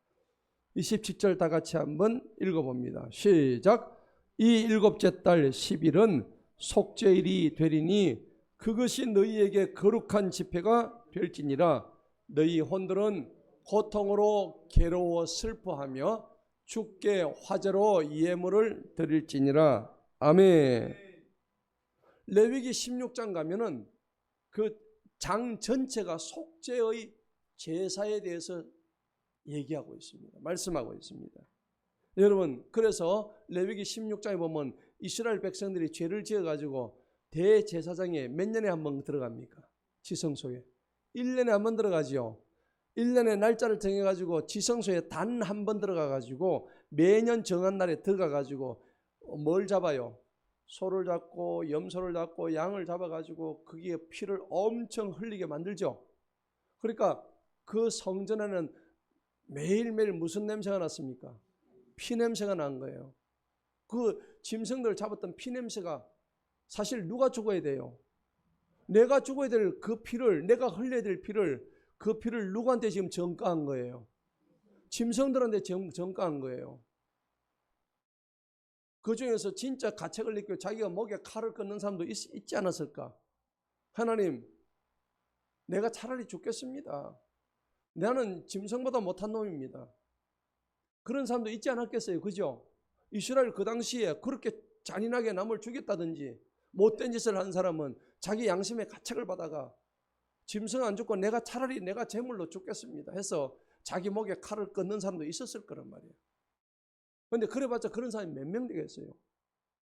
27절 다 같이 한번 읽어봅니다. 시작. 이 7째 달 10일은 속죄일이 되리니 그것이 너희에게 거룩한 집회가 될지니라. 너희 혼들은 고통으로 괴로워 슬퍼하며 주께 화제로 예물을 드릴지니라. 아멘. 레위기 16장 가면은 그 장 전체가 속죄의 제사에 대해서 얘기하고 있습니다. 말씀하고 있습니다. 여러분 그래서 레위기 16장에 보면 이스라엘 백성들이 죄를 지어가지고 대제사장에 몇 년에 한 번 들어갑니까? 지성소에 1년에 한 번 들어가지요. 1년의 날짜를 정해가지고 지성소에 단 한 번 들어가가지고 매년 정한 날에 들어가가지고 뭘 잡아요? 소를 잡고 염소를 잡고 양을 잡아가지고 거기에 피를 엄청 흘리게 만들죠. 그러니까 그 성전에는 매일매일 무슨 냄새가 났습니까? 피 냄새가 난 거예요. 그 짐승들 잡았던 피 냄새가 사실 누가 죽어야 돼요? 내가 죽어야 될 그 피를, 내가 흘려야 될 피를, 그 피를 누구한테 지금 전가한 거예요? 짐승들한테 전가한 거예요. 그 중에서 진짜 가책을 느끼고 자기가 목에 칼을 끊는 사람도 있지 않았을까? 하나님, 내가 차라리 죽겠습니다. 나는 짐승보다 못한 놈입니다. 그런 사람도 있지 않았겠어요? 그죠? 이스라엘 그 당시에 그렇게 잔인하게 남을 죽였다든지 못된 짓을 한 사람은 자기 양심의 가책을 받아가 짐승 안 죽고 차라리 내가 제물로 죽겠습니다 해서 자기 목에 칼을 끊는 사람도 있었을 거란 말이에요. 그런데 그래봤자 그런 사람이 몇 명 되겠어요?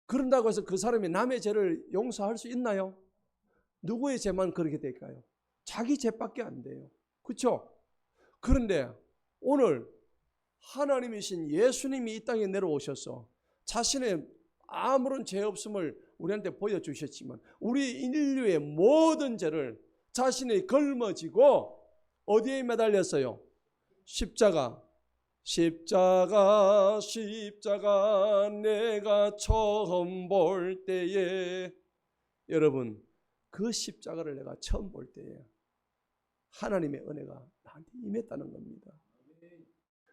그런다고 해서 그 사람이 남의 죄를 용서할 수 있나요? 누구의 죄만 그렇게 될까요? 자기 죄밖에 안 돼요. 그렇죠? 그런데 오늘 하나님이신 예수님이 이 땅에 내려오셔서 자신의 아무런 죄 없음을 우리한테 보여주셨지만 우리 인류의 모든 죄를 자신이 걸머지고 어디에 매달렸어요? 십자가 내가 처음 볼 때에 여러분 그 십자가를 내가 처음 볼 때에 하나님의 은혜가 나한테 임했다는 겁니다.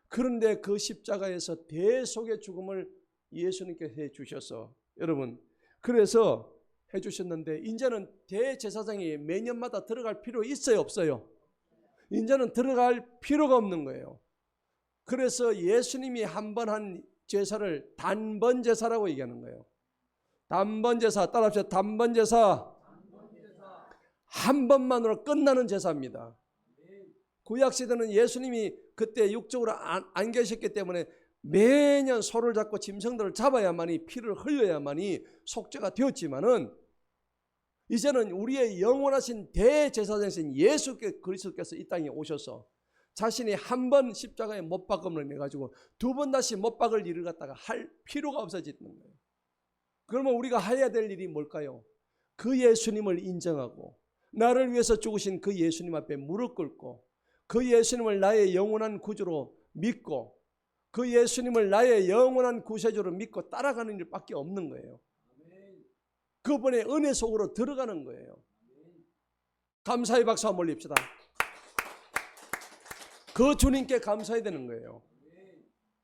그런데 그 십자가에서 대속의 죽음을 예수님께서 해주셔서 여러분 그래서 해주셨는데 이제는 대제사장이 매년마다 들어갈 필요 있어요 없어요? 이제는 들어갈 필요가 없는 거예요. 그래서 예수님이 한 번 한 제사를 단번 제사라고 얘기하는 거예요. 단번 제사 따라합시다. 단번 제사. 한 번만으로 끝나는 제사입니다. 구약시대는 예수님이 그때 육적으로 안 계셨기 때문에 매년 소를 잡고 짐승들을 잡아야만이 피를 흘려야만이 속죄가 되었지만은 이제는 우리의 영원하신 대제사장이신 예수 그리스도께서 이 땅에 오셔서 자신이 한 번 십자가에 못 박음을 내가지고 두 번 다시 못 박을 일을 갖다가 할 필요가 없어지는 거예요. 그러면 우리가 해야 될 일이 뭘까요? 그 예수님을 인정하고 나를 위해서 죽으신 그 예수님 앞에 무릎 꿇고 그 예수님을 나의 영원한 구주로 믿고 그 예수님을 나의 영원한 구세주로 믿고 따라가는 일밖에 없는 거예요. 그분의 은혜 속으로 들어가는 거예요. 감사의 박수 한번 올립시다. 그 주님께 감사해야 되는 거예요.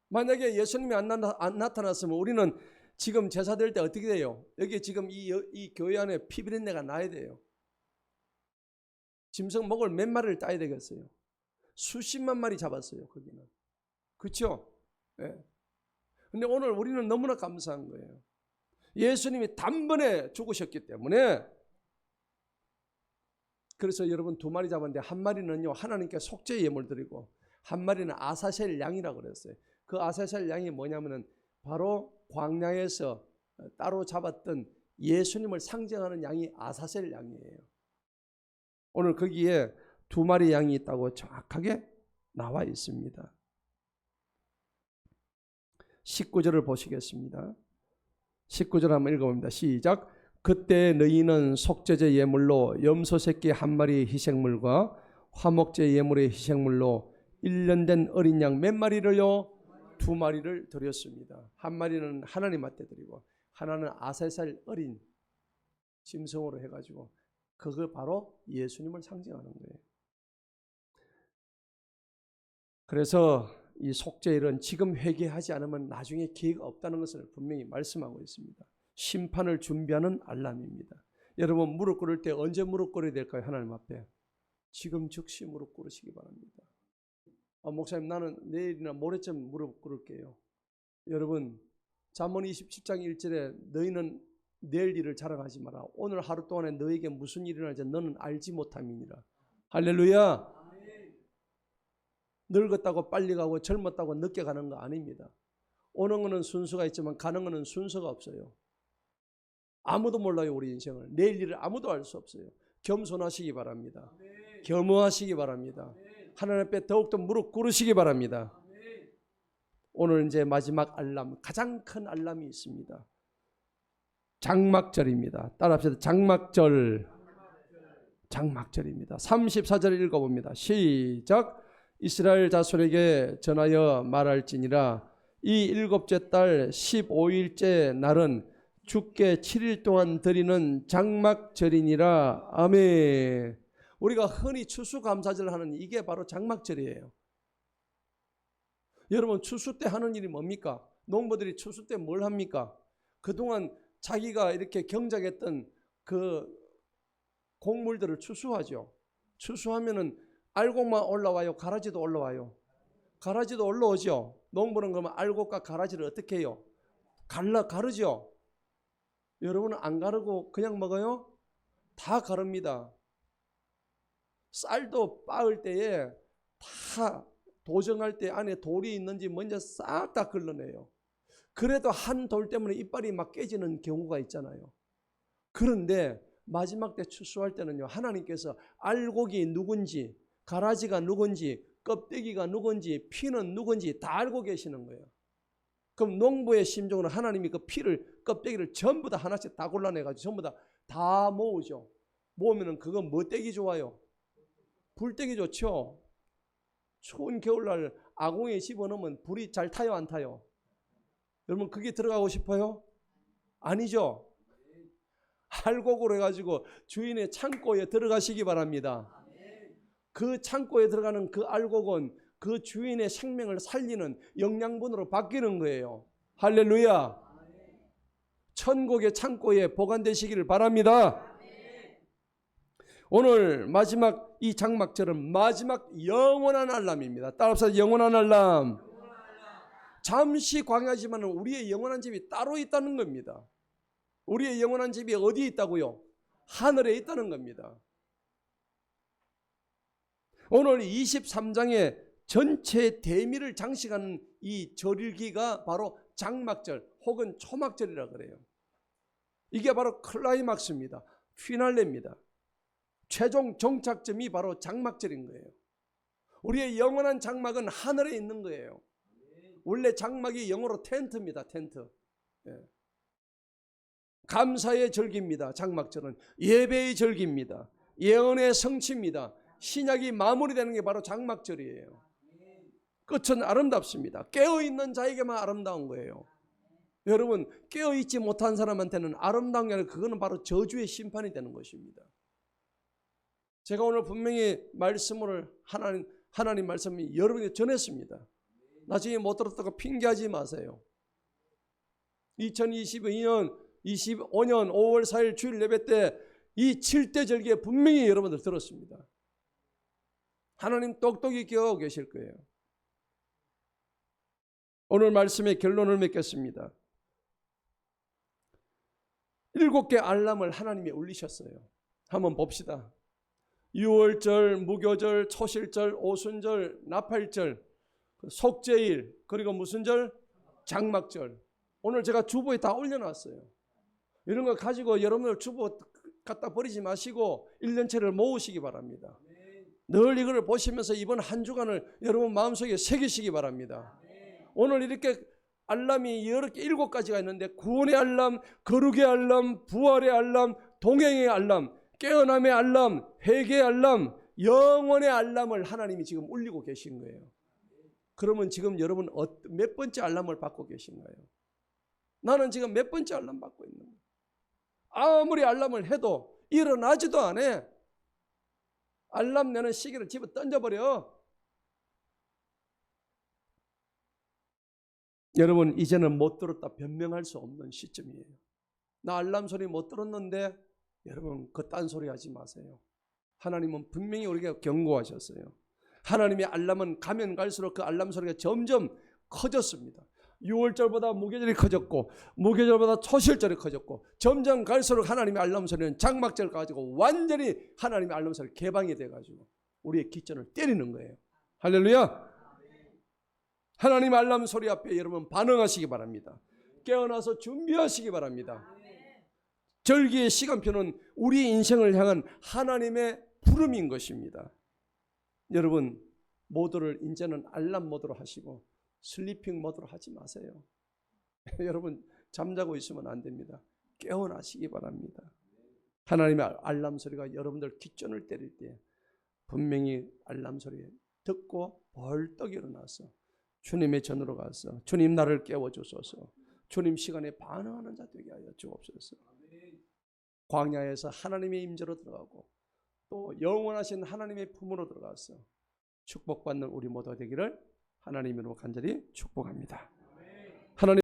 만약에 예수님이 안 나타났으면 우리는 지금 제사 드릴 때 어떻게 돼요? 여기 지금 이 교회 안에 피 비린내가 나야 돼요. 짐승 목을 몇 마리를 따야 되겠어요? 수십만 마리 잡았어요. 거기는. 그렇죠? 네. 근데 오늘 우리는 너무나 감사한 거예요. 예수님이 단번에 죽으셨기 때문에. 그래서 여러분 두 마리 잡았는데 한 마리는요 하나님께 속죄 예물 드리고 한 마리는 아사셀 양이라고 그랬어요. 그 아사셀 양이 뭐냐면은 바로 광야에서 따로 잡았던 예수님을 상징하는 양이 아사셀 양이에요. 오늘 거기에 두 마리 양이 있다고 정확하게 나와 있습니다. 19절을 보시겠습니다. 19절 한번 읽어봅니다. 시작. 그때 너희는 속죄제 예물로 염소 새끼 한 마리의 희생물과 화목제 예물의 희생물로 1년 된 어린 양 몇 마리를요? 두 마리를 드렸습니다. 한 마리는 하나님한테 드리고 하나는 아사살 어린 짐승으로 해가지고 그거 바로 예수님을 상징하는 거예요. 그래서 이 속죄일은 지금 회개하지 않으면 나중에 기회가 없다는 것을 분명히 말씀하고 있습니다. 심판을 준비하는 알람입니다. 여러분 무릎 꿇을 때 언제 무릎 꿇어야 될까요? 하나님 앞에. 지금 즉시 무릎 꿇으시기 바랍니다. 목사님 나는 내일이나 모레쯤 무릎 꿇을게요. 여러분 잠언 27장 1절에 너희는 내일 일을 자랑하지 마라. 오늘 하루 동안에 너에게 무슨 일이 일어날지 너는 알지 못함이니라. 할렐루야. 늙었다고 빨리 가고 젊었다고 늦게 가는 거 아닙니다. 오는 거는 순서가 있지만 가는 거는 순서가 없어요. 아무도 몰라요. 우리 인생을. 내일 일을 아무도 알 수 없어요. 겸손하시기 바랍니다. 겸허하시기 바랍니다. 하나님 앞에 더욱더 무릎 꿇으시기 바랍니다. 오늘 이제 마지막 알람, 가장 큰 알람이 있습니다. 장막절입니다. 따라합시다. 장막절. 장막절입니다. 34절 읽어봅니다. 시작. 이스라엘 자손에게 전하여 말할지니라. 이 일곱째 달 15일째 날은 주께 7일 동안 드리는 장막절이니라. 아멘. 우리가 흔히 추수감사절 하는 이게 바로 장막절이에요. 여러분 추수 때 하는 일이 뭡니까? 농부들이 추수 때 뭘 합니까? 그동안 자기가 이렇게 경작했던 그 곡물들을 추수하죠. 추수하면은 알곡만 올라와요? 가라지도 올라와요? 가라지도 올라오죠. 농부는 그러면 알곡과 가라지를 어떻게 해요? 가르죠. 여러분은 안 가르고 그냥 먹어요? 다 가릅니다. 쌀도 빻을 때에 다 도정할 때 안에 돌이 있는지 먼저 싹 다 걸러내요. 그래도 한 돌 때문에 이빨이 막 깨지는 경우가 있잖아요. 그런데 마지막 때 추수할 때는요, 하나님께서 알곡이 누군지, 가라지가 누군지, 껍데기가 누군지, 피는 누군지 다 알고 계시는 거예요. 그럼 농부의 심정으로 하나님이 그 피를, 껍데기를 전부 다 하나씩 다 골라내가지고 전부 다 모으죠. 모으면은 그건 뭐 떼기 좋아요? 불떼기 좋죠. 추운 겨울날 아궁이에 집어넣으면 불이 잘 타요, 안 타요? 여러분 그게 들어가고 싶어요? 아니죠. 알곡으로 해가지고 주인의 창고에 들어가시기 바랍니다. 그 창고에 들어가는 그 알곡은 그 주인의 생명을 살리는 영양분으로 바뀌는 거예요. 할렐루야. 천국의 창고에 보관되시기를 바랍니다. 오늘 마지막 이 장막절은 마지막 영원한 알람입니다. 따라서 영원한 알람. 잠시 광야지만 우리의 영원한 집이 따로 있다는 겁니다. 우리의 영원한 집이 어디에 있다고요? 하늘에 있다는 겁니다. 오늘 23장의 전체 대미를 장식하는 이 절기가 바로 장막절 혹은 초막절이라 그래요. 이게 바로 클라이막스입니다. 피날레입니다. 최종 정착점이 바로 장막절인 거예요. 우리의 영원한 장막은 하늘에 있는 거예요. 원래 장막이 영어로 텐트입니다. 텐트. 예. 감사의 절기입니다. 장막절은 예배의 절기입니다. 예언의 성취입니다. 신약이 마무리되는 게 바로 장막절이에요. 끝은 아름답습니다. 깨어있는 자에게만 아름다운 거예요. 여러분, 깨어있지 못한 사람한테는 아름다운 게 아니라 그거는 바로 저주의 심판이 되는 것입니다. 제가 오늘 분명히 말씀을 하나님 말씀이 여러분에게 전했습니다. 나중에 못 들었다고 핑계하지 마세요. 2025년 5월 4일 주일 예배 때 이 7대 절기에 분명히 여러분들 들었습니다. 하나님 똑똑히 기억하고 계실 거예요. 오늘 말씀의 결론을 맺겠습니다. 7개 알람을 하나님이 울리셨어요. 한번 봅시다. 유월절, 무교절, 초실절, 오순절, 나팔절, 속죄일, 그리고 무슨 절? 장막절. 오늘 제가 주보에 다 올려놨어요. 이런 거 가지고 여러분들 주보 갖다 버리지 마시고 1년치를 모으시기 바랍니다. 늘 이걸 보시면서 이번 한 주간을 여러분 마음속에 새기시기 바랍니다. 오늘 이렇게 알람이 여러 개 7가지가 있는데 구원의 알람, 거룩의 알람, 부활의 알람, 동행의 알람, 깨어남의 알람, 회개의 알람, 영원의 알람을 하나님이 지금 울리고 계신 거예요. 그러면 지금 여러분 몇 번째 알람을 받고 계신가요? 나는 지금 몇 번째 알람 받고 있는 거예요. 아무리 알람을 해도 일어나지도 않아. 알람 내는 시계를 집어 던져버려. 여러분, 이제는 못 들었다 변명할 수 없는 시점이에요. 나 알람 소리 못 들었는데 여러분 그 딴소리 하지 마세요. 하나님은 분명히 우리에게 경고하셨어요. 하나님의 알람은 가면 갈수록 그 알람 소리가 점점 커졌습니다. 6월절보다 무교절이 커졌고 무교절보다 초실절이 커졌고 점점 갈수록 하나님의 알람 소리는 장막절 가지고 완전히 하나님의 알람 소리 개방이 돼가지고 우리의 기전을 때리는 거예요. 할렐루야. 하나님 알람 소리 앞에 여러분 반응하시기 바랍니다. 깨어나서 준비하시기 바랍니다. 절기의 시간표는 우리 인생을 향한 하나님의 부름인 것입니다. 여러분 모드를 이제는 알람 모드로 하시고 슬리핑 모드로 하지 마세요. 여러분 잠자고 있으면 안 됩니다. 깨어나시기 바랍니다. 하나님의 알람 소리가 여러분들 기전을 때릴 때 분명히 알람 소리 듣고 벌떡 일어나서 주님의 전으로 가서 주님 나를 깨워주소서, 주님 시간에 반응하는 자 되게 하여 주옵소서. 광야에서 하나님의 임재로 들어가고 또 영원하신 하나님의 품으로 들어가서 축복받는 우리 모두가 되기를 하나님으로 간절히 축복합니다. 하나님